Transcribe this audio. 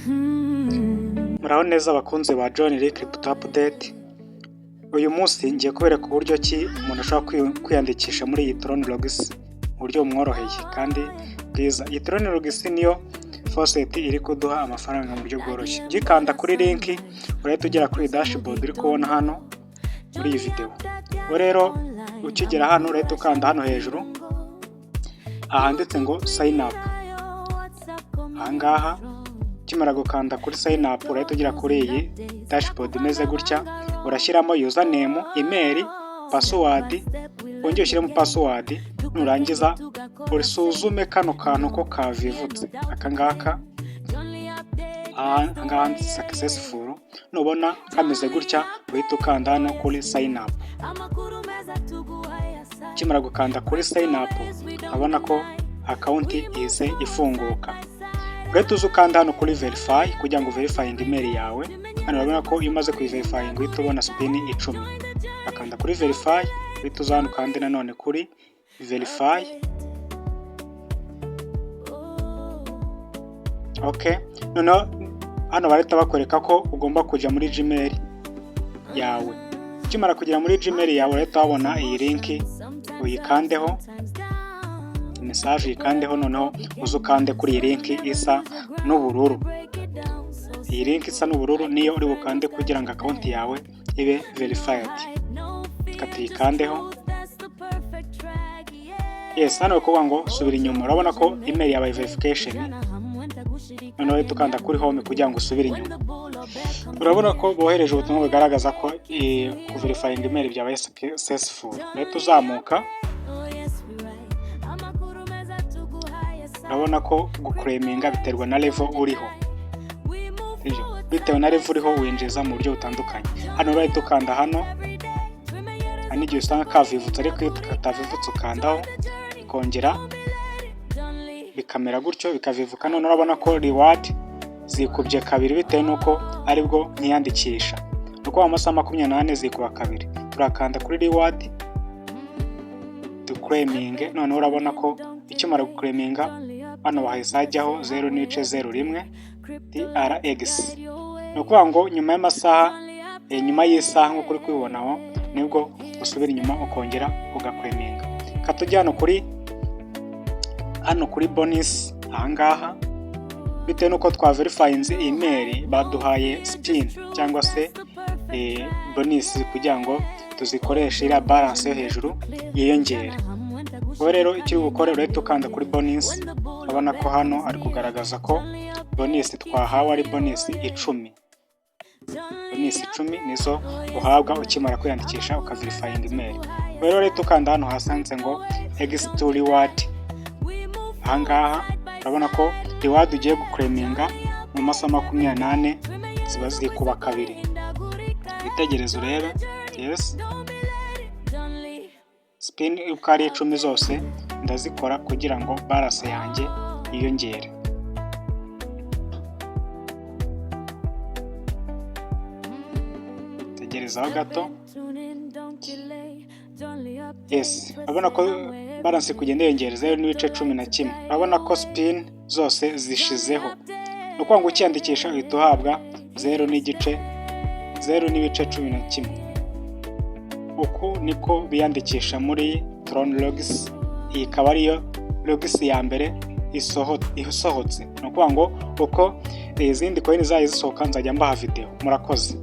Muraho neza abakunzi ba John Lee Crypto Update. Uyu munsi ngiye kubereka uburyo ki umuntu ashobora kwiyandikisha muri iyi Tron Logis mu buryo bumworoheye kandi bwiza. Iyi Tron Logis niyo faucet iri kuduha amafaranga mu buryo bworoshye. Gikanda kuri link urahita ugera kuri dashboard uri kubona hano muri iyi video. Rero ukigera hano urahita ukanda hano hejuru ahanditse ngo sign up. Ahangaha kimara gukanda kuri sign up urahita ugera kuri iyi dashboard imeze gutya, urashyiramo username, email, password, wongeye ushyiremo password, nurangiza urisuzume kano kantu ko kavivutse akangaka ahangaha successful. Nubona kameze gutya uhita ukanda hano kuri sign up. Kimara gukanda kuri sign up abona ko account ize ifunguka. Urahita uza ukanda hano kuri verify kugira ngo verifying email yawe. Hano urabona ko iyo umaze kuyiverifying uhita ubona spin 10. Akanda kuri verify, uhita uza hano kandi nanone kuri verify. Okay, noneho hano barita bakwereka ko ugomba kujya muri Gmail yawe. Kimara kugera muri Gmail yawe urahita wabona iyi link, uyikandeho message yikandeho, noneho uzukande kuri iyi link isa n'ubururu. Iyi link isa n'ubururu niyo uri bukande kugira ngo account yawe ibe verified. Katikandeho. Yes, hano kuvuga ngo subira inyuma. Urabona ko email yawe verification. Noneho uhita ukanda kuri home kugira ngo usubire inyuma. Urabona ko bohereje ubutumwa bugaragaza ko verifying email byabaye successful. Uhita uzamuka. Urabona ko guclaiminga biterwa na level uriho. Bitewe na level uriho winjiza mu buryo butandukanye. Hano urahita ukanda hano. Hani igihe usanga kavivutse ariko iyo katavivutse ukandaho ikongera bikamera gutyo bikavivuka. None urabona ko reward zikubye kabiri bitewe nuko aribwo nkiyandikisha. Nuko amasaha 28 zikuba kabiri. Turakanda kuri reward claiming. None urabona ko ikimara guclaiminga hano bahizajyaho 0.01 TRX. Nukuvuga ngo nyuma y'amasaha nyuma y'isaha nko kuri kubibonaho nibwo usubira inyuma ukongera ugaclaiminga. Katujyana hano kuri bonus. Ahangaha bitewe nuko twa verifyinze email baduhaye spin cyangwa se bonus kugira ngo tuzikoreshe ira balance yo hejuru yiyongere. Rero ikiri gukora urahita ukanda kuri bonus. Urabona ko hano ari kugaragaza ko bonus twahawe ari bonus 10. Bonus 10 nizo uhabwa ukimara kwiyandikisha ukaverifying email. Rero urahita ukanda hano hasanze ngo exit reward. Ahangaha urabona ko reward ugiye guclaiminga mu masaha 28 ziba zikuba kabiri. Witegereze urebe. Yes, spin uko ari 10 zose ndazikora kugira ngo balance yanjye yiyongere. Tegerezaho gato. Yes, urabona ko balance kugenda yiyongera 0.11. Urabona ko spin zose zishizeho. Nuko ngo ukiyandikisha uhita uhabwa 0.11. Uko niko biyandikisha muri Tron Logis. Iyi ikaba ariyo Logis ya mbere isohotse. Nuko ngo uko izindi coin zayo zisohoka nzajya mbaha video. Murakoze.